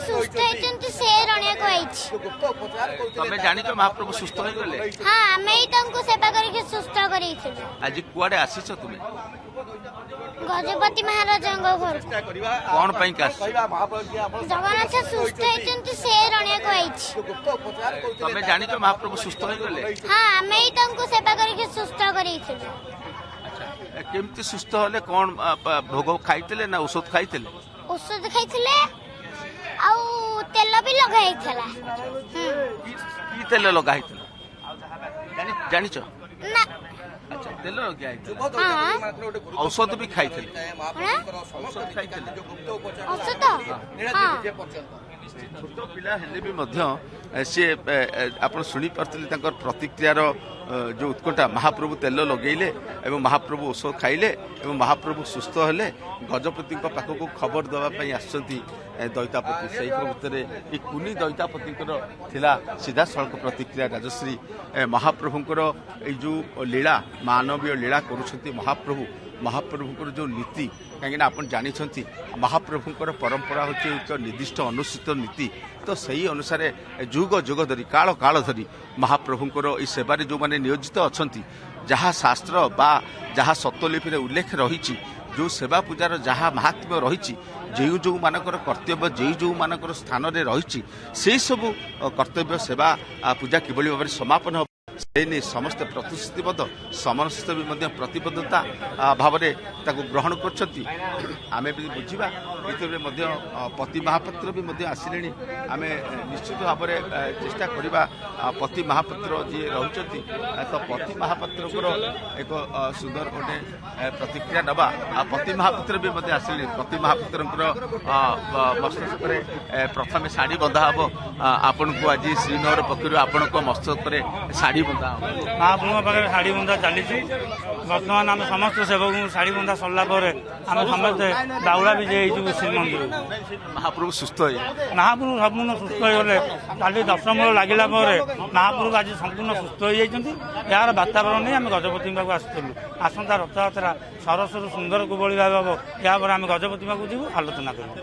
ସୁସ୍ଥ ହେଇଛନ୍ତି ସେ ରଣିବାକୁ ଆଇଛି। ତମେ ଜାଣିଛ ମହାପ୍ରଭୁ ସୁସ୍ଥ ହେଇଗଲେ? ହଁ ଆମେ ହିଁ ତାଙ୍କୁ ସେବା କରିକି ସୁସ୍ଥ କରିଥିଲୁ। ଆଜି କୁଆଡେ ଆସିଛ ତୁମେ? ଗଜପତି ମହାରାଜାଙ୍କ ଘରକୁ। କଣ ପାଇଁ ଆସିଛ? ଜଗନ୍ନାଥ ସୁସ୍ଥ ହେଇଛନ୍ତି ସେ ରଣିବାକୁ ଆଇଛି। ତମେ ଜାଣିଛ ମହାପ୍ରଭୁ ସୁସ୍ଥ ହେଇଗଲେ? ହଁ ଆମେ ହିଁ ତାଙ୍କୁ ସେବା କରିକି ସୁସ୍ଥ କରିଥିଲୁ। କେମିତି ସୁସ୍ଥ ହେଲେ? କଣ ଭୋଗ ଖାଇଥିଲେ ନା ଔଷଧ ଖାଇଥିଲେ? ଔଷଧ ଖାଇଥିଲେ ଆଉ ତେଲ ବି ଲଗା ହେଇଥିଲା। କି ତେଲ ଲଗା ହେଇଥିଲା ଜାଣିଛ? ନା। ଆଚ୍ଛା, ତେଲ ଲଗା ହେଇଥିଲା। ହଁ। ଔଷଧ ବି ଖାଇଥିଲେ? ଔଷଧ ଖାଇଥିଲେ। ଛୋଟ ପିଲା ହେଲେ ବି ମଧ୍ୟ ସିଏ ଆପଣ ଶୁଣିପାରୁଥିଲେ ତାଙ୍କର ପ୍ରତିକ୍ରିୟାର ଯେଉଁ ଉତ୍କଣ୍ଠା। ମହାପ୍ରଭୁ ତେଲ ଲଗେଇଲେ ଏବଂ ମହାପ୍ରଭୁ ଔଷଧ ଖାଇଲେ ଏବଂ ମହାପ୍ରଭୁ ସୁସ୍ଥ ହେଲେ। ଗଜପତିଙ୍କ ପାଖକୁ ଖବର ଦେବା ପାଇଁ ଆସିଛନ୍ତି ଦଇତାପତି। ସେହି ଭିତରେ ଏ କୁନି ଦଇତାପତିଙ୍କର ଥିଲା ସିଧାସଳଖ ପ୍ରତିକ୍ରିୟା। ରାଜଶ୍ରୀ, ମହାପ୍ରଭୁଙ୍କର ଏଇ ଯେଉଁ ଲୀଳା, ମାନବୀୟ ଲୀଳା କରୁଛନ୍ତି ମହାପ୍ରଭୁଙ୍କର ଯେଉଁ ନୀତି, କାହିଁକିନା ଆପଣ ଜାଣିଛନ୍ତି ମହାପ୍ରଭୁଙ୍କର ପରମ୍ପରା ହେଉଛି ଏକ ନିର୍ଦ୍ଦିଷ୍ଟ ଅନୁସୂଚିତ ନୀତି। ତ ସେହି ଅନୁସାରେ ଯୁଗ ଯୁଗ ଧରି କାଳ ଧରି ମହାପ୍ରଭୁଙ୍କର ଏହି ସେବାରେ ଯେଉଁମାନେ ନିୟୋଜିତ ଅଛନ୍ତି, ଯାହା ଶାସ୍ତ୍ର ବା ଯାହା ସତ୍ତ୍ୱଲିପିରେ ଉଲ୍ଲେଖ ରହିଛି, ଯେଉଁ ସେବା ପୂଜାର ଯାହା ମାହାତ୍ମ୍ୟ ରହିଛି, ଯେଉଁମାନଙ୍କର କର୍ତ୍ତବ୍ୟ ଯେଉଁମାନଙ୍କର ସ୍ଥାନରେ ରହିଛି, ସେହିସବୁ କର୍ତ୍ତବ୍ୟ ସେବା ପୂଜା କିଭଳି ଭାବରେ ସମାପନ ହେବ ସେ ନେଇ ସମସ୍ତେ ପ୍ରତିଶ୍ରୁତିବଦ୍ଧ, ସମସ୍ତେ ବି ମଧ୍ୟ ପ୍ରତିବଦ୍ଧତା ଭାବରେ ତାକୁ ଗ୍ରହଣ କରିଛନ୍ତି। ଆମେ ବି ବୁଝିବା ଭିତରେ ମଧ୍ୟ ପତି ମହାପାତ୍ର ବି ମଧ୍ୟ ଆସିଲେଣି। ଆମେ ନିଶ୍ଚିତ ଭାବରେ ଚେଷ୍ଟା କରିବା ପତି ମହାପାତ୍ର ଯିଏ ରହୁଛନ୍ତି, ତ ପତି ମହାପାତ୍ରଙ୍କର ଏକ ସୁନ୍ଦର ଗୋଟେ ପ୍ରତିକ୍ରିୟା ନେବା। ପତି ମହାପାତ୍ର ବି ମଧ୍ୟ ଆସିଲେଣି। ପତି ମହାପାତ୍ରଙ୍କର ମସ୍ତକରେ ପ୍ରଥମେ ଶାଢ଼ୀ ବନ୍ଧା ହେବ। ଆପଣଙ୍କୁ ଆଜି ଶ୍ରୀନଗର ପକ୍ଷରୁ ଆପଣଙ୍କ ମସ୍ତକରେ ଶାଢ଼ୀ ବନ୍ଧା ହେବ। ମହାପ୍ରଭୁଙ୍କ ପାଖରେ ଶାଢ଼ୀ ବନ୍ଧା ଚାଲିଛି। ବର୍ତ୍ତମାନ ଆମେ ସମସ୍ତ ସେବକଙ୍କୁ ଶାଢ଼ୀ ବନ୍ଧା ସରିଲା ପରେ ଆମେ ସମସ୍ତେ ବାଉଳା ବି ଯାଇଛୁ ଶ୍ରୀମନ୍ଦିରକୁ। ମହାପ୍ରଭୁ ସୁସ୍ଥ ହେଇ ମହାପ୍ରଭୁ ସମ୍ପୂର୍ଣ୍ଣ ସୁସ୍ଥ ହୋଇଗଲେ। କାଲି ଦଶମୂଳ ଲାଗିଲା ପରେ ମହାପ୍ରଭୁ ଆଜି ସମ୍ପୂର୍ଣ୍ଣ ସୁସ୍ଥ ହୋଇଯାଇଛନ୍ତି। ଏହାର ବାତାବରଣ ନେଇ ଆମେ ଗଜପତିଙ୍କ ପାଖକୁ ଆସିଥିଲୁ। ଆସନ୍ତା ରଥଯାତ୍ରା ସରସରୁ ସୁନ୍ଦର କିଭଳି ଭାବେ ହେବ, ଏହା ପରେ ଆମେ ଗଜପତି ପାଖକୁ ଯିବୁ, ଆଲୋଚନା କରିବୁ।